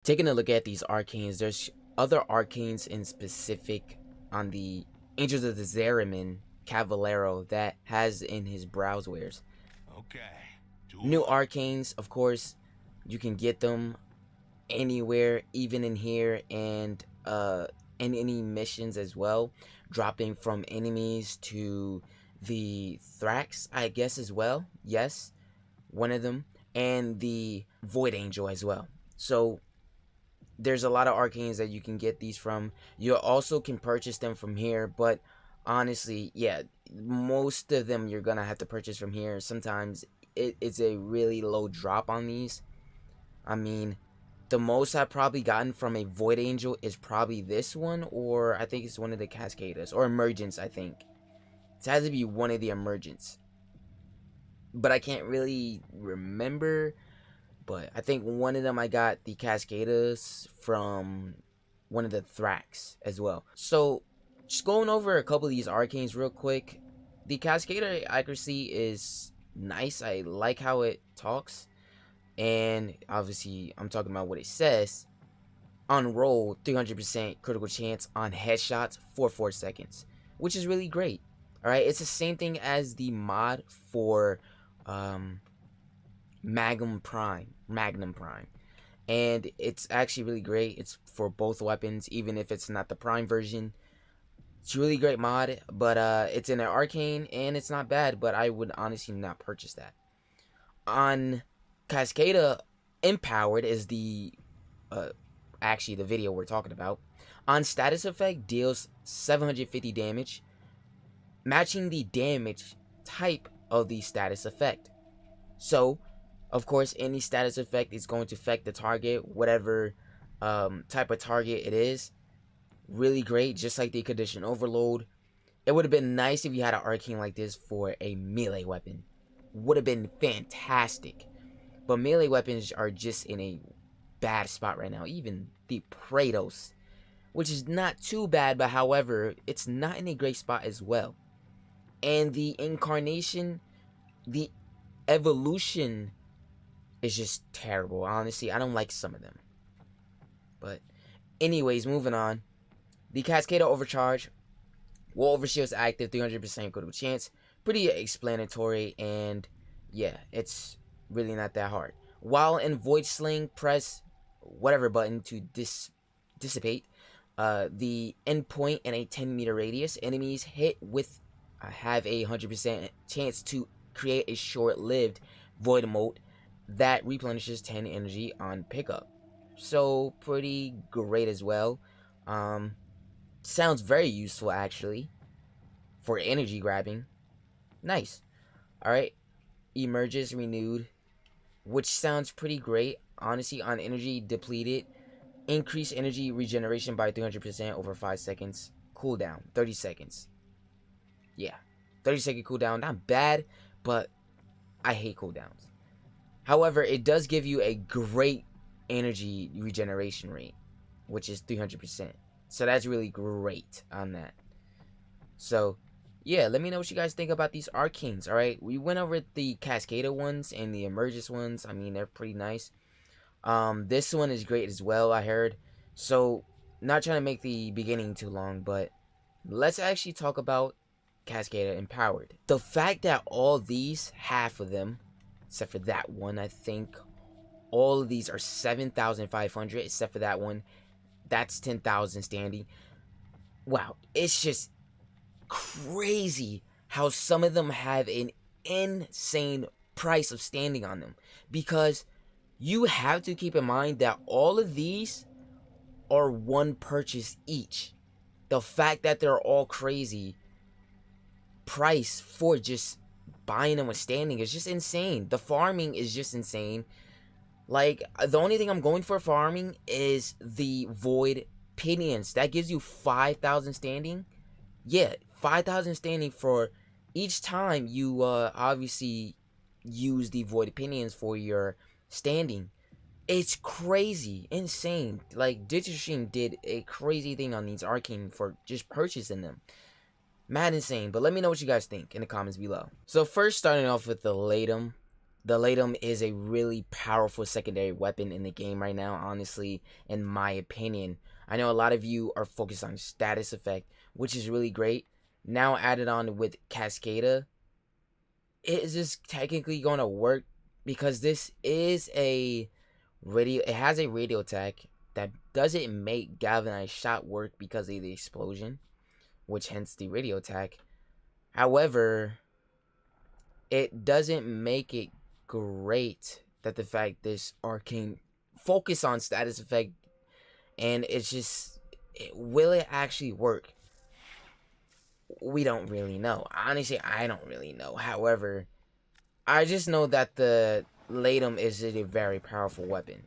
Taking a look at these arcanes, there's other arcanes in specific on the Angels of the Zeramin Cavallero that has in his browswares. Okay. New arcanes, of course, you can get them anywhere, even in here, and in any missions as well, dropping from enemies to the Thrax, I guess, as well. Yes, one of them, and the Void Angel as well. So there's a lot of arcanes that you can get these from. You also can purchase them from here, but honestly, yeah, most of them you're gonna have to purchase from here. Sometimes it's a really low drop on these. I mean, the most I've probably gotten from a Void Angel is probably this one, or I think it's one of the Cascadas, or Emergence, I think. It has to be one of the Emergence. But I can't really remember. But I think one of them I got the Cascadas from one of the Thrax as well. So, just going over a couple of these arcanes real quick. The Cascada accuracy is nice. I like how it talks. And obviously, I'm talking about what it says. On roll, 300% critical chance on headshots for 4 seconds, which is really great. Alright, it's the same thing as the mod for Magnum Prime. And it's actually really great. It's for both weapons, even if it's not the Prime version. It's a really great mod, but it's in an arcane and it's not bad, but I would honestly not purchase that. On Cascada Empowered is the actually the video we're talking about. On status effect, deals 750 damage, matching the damage type of the status effect. So, of course, any status effect is going to affect the target, whatever type of target it is. Really great, just like the Condition Overload. It would have been nice if you had an arcane like this for a melee weapon. Would have been fantastic. But melee weapons are just in a bad spot right now. Even the Praetos, which is not too bad, but however, it's not in a great spot as well. And the Incarnation, the Evolution is just terrible. Honestly, I don't like some of them. But anyways, moving on. The Cascada Overcharge. Wall Overshield is active, 300% critical chance. Pretty explanatory, and yeah, it's really not that hard. While in Void Sling, press whatever button to dissipate the endpoint in a 10-meter radius. Enemies hit with have a 100% chance to create a short-lived Void Emote that replenishes 10 energy on pickup. So pretty great as well. Sounds very useful actually for energy grabbing. Nice. Alright. Emerges renewed, which sounds pretty great. Honestly, on energy depleted, increase energy regeneration by 300% over 5 seconds. Cooldown 30 seconds. Yeah, 30-second cooldown. Not bad, but I hate cooldowns. However, it does give you a great energy regeneration rate, which is 300%. So that's really great on that. So, yeah, let me know what you guys think about these arcanes, alright? We went over the Cascada ones and the Emergence ones. I mean, they're pretty nice. This one is great as well, I heard. So, not trying to make the beginning too long, but let's actually talk about Cascada Empowered. The fact that all these, half of them, except for that one, I think, all of these are 7,500, except for that one. That's 10,000 standing. Wow, it's just crazy how some of them have an insane price of standing on them, because you have to keep in mind that all of these are one purchase each. The fact that they're all crazy price for just buying them with standing is just insane. The farming is just insane. Like, the only thing I'm going for farming is the Void Pinions. That gives you 5,000 standing. Yeah, 5,000 standing for each time you obviously use the Void Pinions for your standing. It's crazy, insane. Like, DigitalStream did a crazy thing on these arcane for just purchasing them. Mad insane. But let me know what you guys think in the comments below. So first, starting off with the Latem. The Latem is a really powerful secondary weapon in the game right now, honestly, in my opinion. I know a lot of you are focused on status effect, which is really great. Now added on with Cascadia, it is just technically going to work because this is a radio. It has a radio attack that doesn't make galvanized shot work because of the explosion, which hence the radio attack. However, it doesn't make it great that the fact this arcane focus on status effect, and it's just, will it actually work? We don't really know. Honestly, I don't really know. However, I just know that the Latem is a very powerful weapon.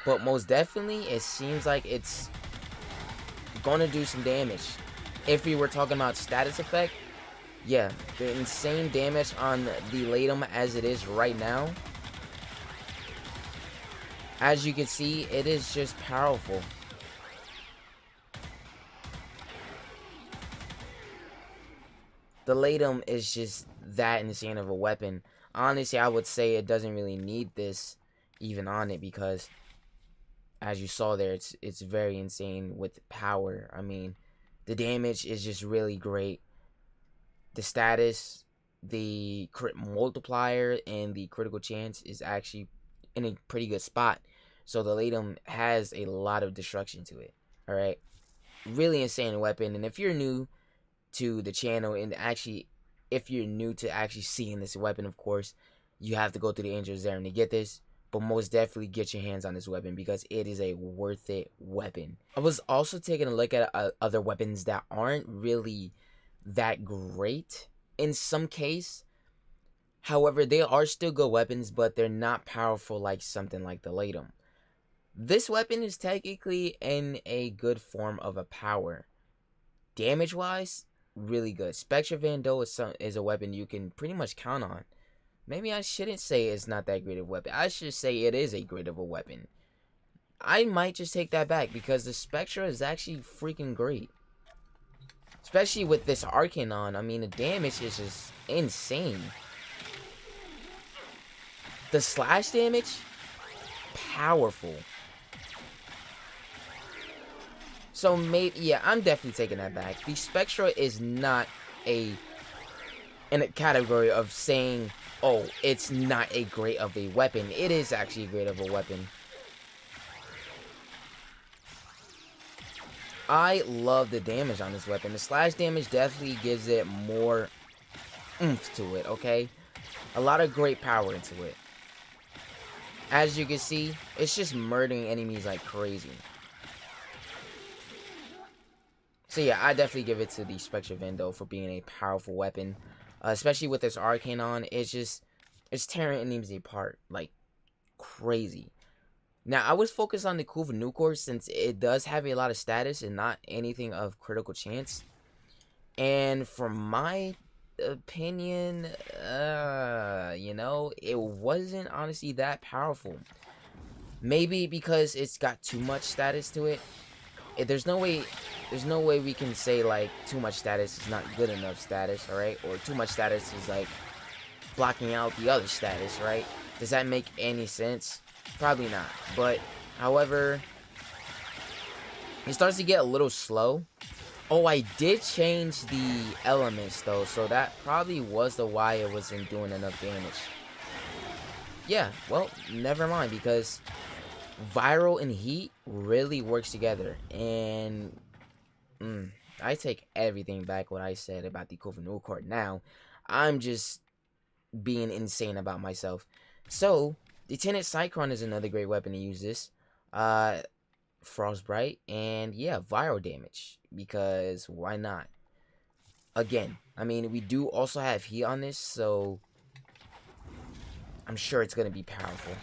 But most definitely, it seems like it's gonna do some damage. If we were talking about status effect, yeah, the insane damage on the Latem as it is right now. As you can see, it is just powerful. The Latem is just that insane of a weapon. Honestly, I would say it doesn't really need this even on it because, as you saw there, it's very insane with power. I mean, the damage is just really great. The status, the crit multiplier, and the critical chance is actually in a pretty good spot. So the Latem has a lot of destruction to it. Alright? Really insane weapon. And if you're new to the channel, and actually, if you're new to actually seeing this weapon, of course, you have to go through the Angel Zone to get this. But most definitely get your hands on this weapon because it is a worth it weapon. I was also taking a look at other weapons that aren't really that great in some case. However, they are still good weapons, but they're not powerful like something like the Latem. This weapon is technically in a good form of a power. Damage wise, really good. Spectra is a weapon you can pretty much count on. Maybe I shouldn't say it's not that great of a weapon. I should say it is a great of a weapon. I might just take that back because the Spectra is actually freaking great. Especially with this arcane on. I mean, the damage is just insane. The slash damage, powerful. So maybe, yeah, I'm definitely taking that back. The Spectra is not in a category of saying, oh, it's not a great of a weapon. It is actually great of a weapon. I love the damage on this weapon. The slash damage definitely gives it more oomph to it, okay? A lot of great power into it. As you can see, it's just murdering enemies like crazy. So yeah, I definitely give it to the Spectra Vendo for being a powerful weapon. Especially with this arcane on, it's tearing enemies apart like crazy. Now, I was focused on the Kuva Nukor since it does have a lot of status and not anything of critical chance. And from my opinion, you know, it wasn't honestly that powerful. Maybe because it's got too much status to it. There's no way we can say like too much status is not good enough status, alright? Or too much status is like blocking out the other status, right? Does that make any sense? Probably not. But however, it starts to get a little slow. Oh, I did change the elements though, so that probably was the why it wasn't doing enough damage. Yeah, well, never mind, because viral and heat really works together. And I take everything back what I said about the Kuva Nukor. Now, I'm just being insane about myself. So, the Lieutenant Cyclone is another great weapon to use this. Frostbite, and yeah, viral damage, because why not? Again, I mean, we do also have heat on this, so I'm sure it's gonna be powerful.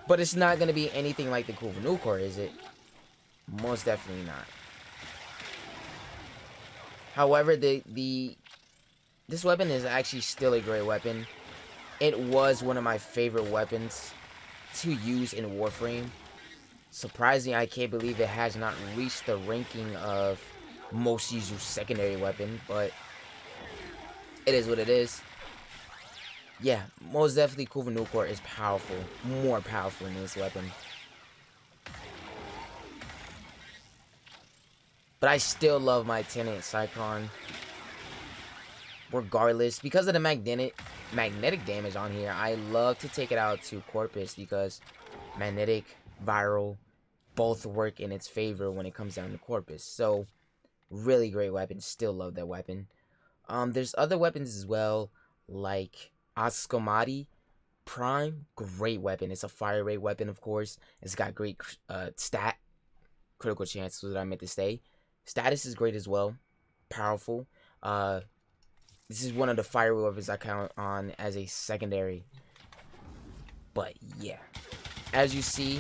But it's not gonna be anything like the Kuva Nukor, is it? Most definitely not. However, this weapon is actually still a great weapon. It was one of my favorite weapons to use in Warframe. Surprisingly, I can't believe it has not reached the ranking of most used secondary weapon, but it is what it is. Yeah, most definitely Kuva Nukor is powerful, more powerful than this weapon. But I still love my Tenant Cyclone. Regardless, because of the magnetic damage on here, I love to take it out to Corpus because magnetic, viral, both work in its favor when it comes down to Corpus. So, really great weapon. Still love that weapon. There's other weapons as well, like Ascomati Prime. Great weapon. It's a fire rate weapon, of course. It's got great critical chance, so that I meant to say. Status is great as well. Powerful. This is one of the fire weapons I count on as a secondary. But yeah, as you see,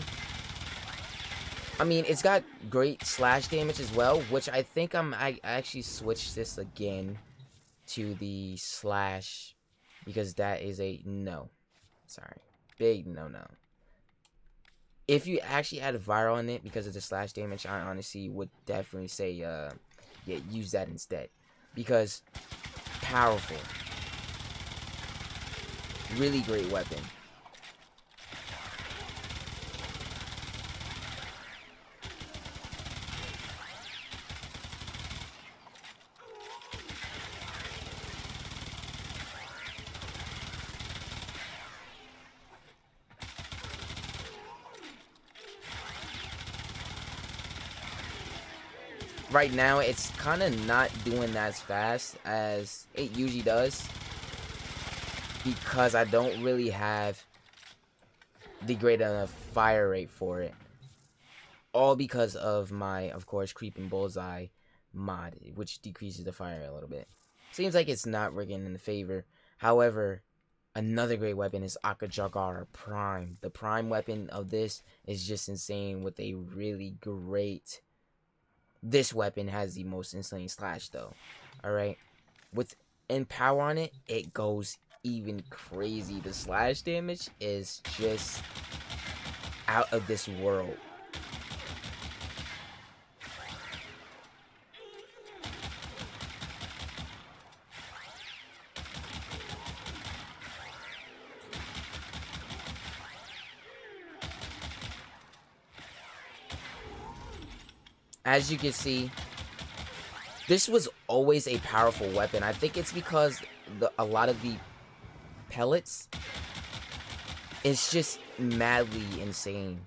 I mean, it's got great slash damage as well, which I think I actually switched this again to the slash because that is a no. Sorry, big no. If you actually add viral on it because of the slash damage, I honestly would definitely say yeah, use that instead because powerful, really great weapon. Right now, it's kind of not doing that as fast as it usually does because I don't really have the great enough fire rate for it. All because of my, of course, Creeping Bullseye mod, which decreases the fire rate a little bit. Seems like it's not working in the favor. However, another great weapon is Jager Prime. The Prime weapon of this is just insane with a really great... This weapon has the most insane slash though. Alright. With power on it, it goes even crazy. The slash damage is just out of this world. As you can see, this was always a powerful weapon. I think it's because a lot of the pellets, it's just madly insane.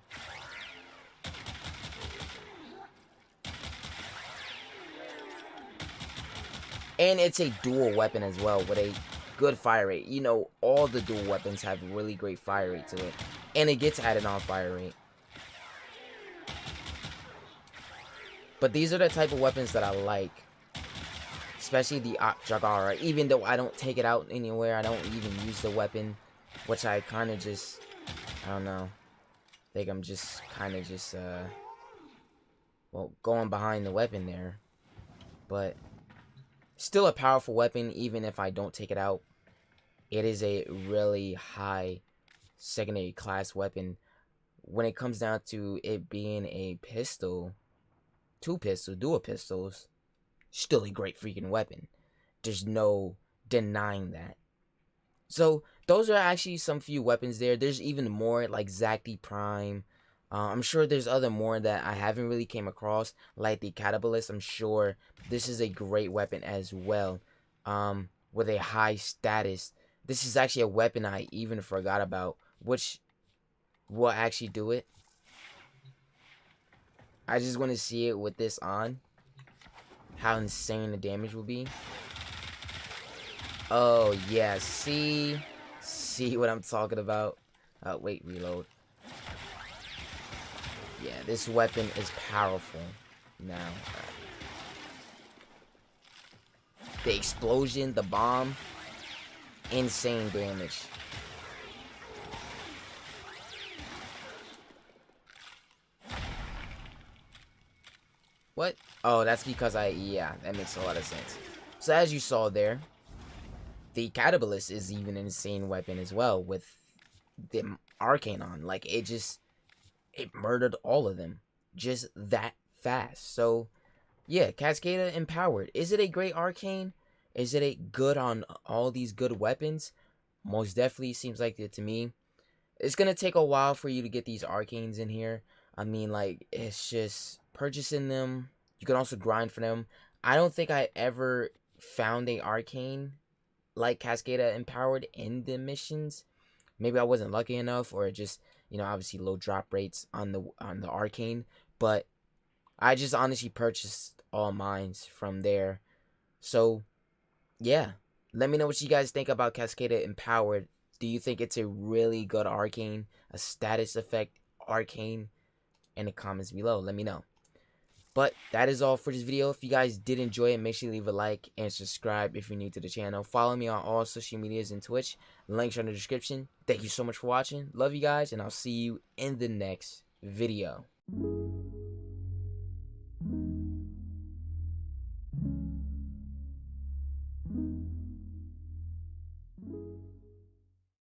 And it's a dual weapon as well with a good fire rate. You know, all the dual weapons have really great fire rate to it. And it gets added on fire rate. But these are the type of weapons that I like. Especially the Jager. Even though I don't take it out anywhere. I don't even use the weapon. Which I kind of just... I don't know. I think I'm just kind of just... well, going behind the weapon there. But... still a powerful weapon even if I don't take it out. It is a really high secondary class weapon. When it comes down to it being a pistol... dual pistols, still a great freaking weapon. There's no denying that. So those are actually some few weapons there. There's even more like Jager Prime. I'm sure there's other more that I haven't really came across, like the Catabolist. I'm sure this is a great weapon as well, with a high status. This is actually a weapon I even forgot about, which will actually do it. I just want to see it with this on. How insane the damage will be. Oh, yeah. See what I'm talking about? Wait, reload. Yeah, this weapon is powerful. Now. The explosion, the bomb. Insane damage. What? Oh, that's because yeah, that makes a lot of sense. So as you saw there, the Catabolist is even an insane weapon as well with the arcane on. Like, it murdered all of them just that fast. So yeah, Cascadia empowered. Is it a great arcane? Is it a good on all these good weapons? Most definitely seems like it to me. It's gonna take a while for you to get these arcanes in here. I mean, like, it's just purchasing them. You can also grind for them. I don't think I ever found a arcane like Cascadia empowered in the missions. Maybe I wasn't lucky enough, or just, obviously low drop rates on the arcane. But I just honestly purchased all mines from there. So yeah, let me know what you guys think about Cascadia empowered. Do you think it's a really good arcane, a status effect arcane? In the comments below, let me know. But that is all for this video. If you guys did enjoy it, make sure you leave a like and subscribe if you're new to the channel. Follow me on all social medias and Twitch. Links are in the description. Thank you so much for watching. Love you guys, and I'll see you in the next video.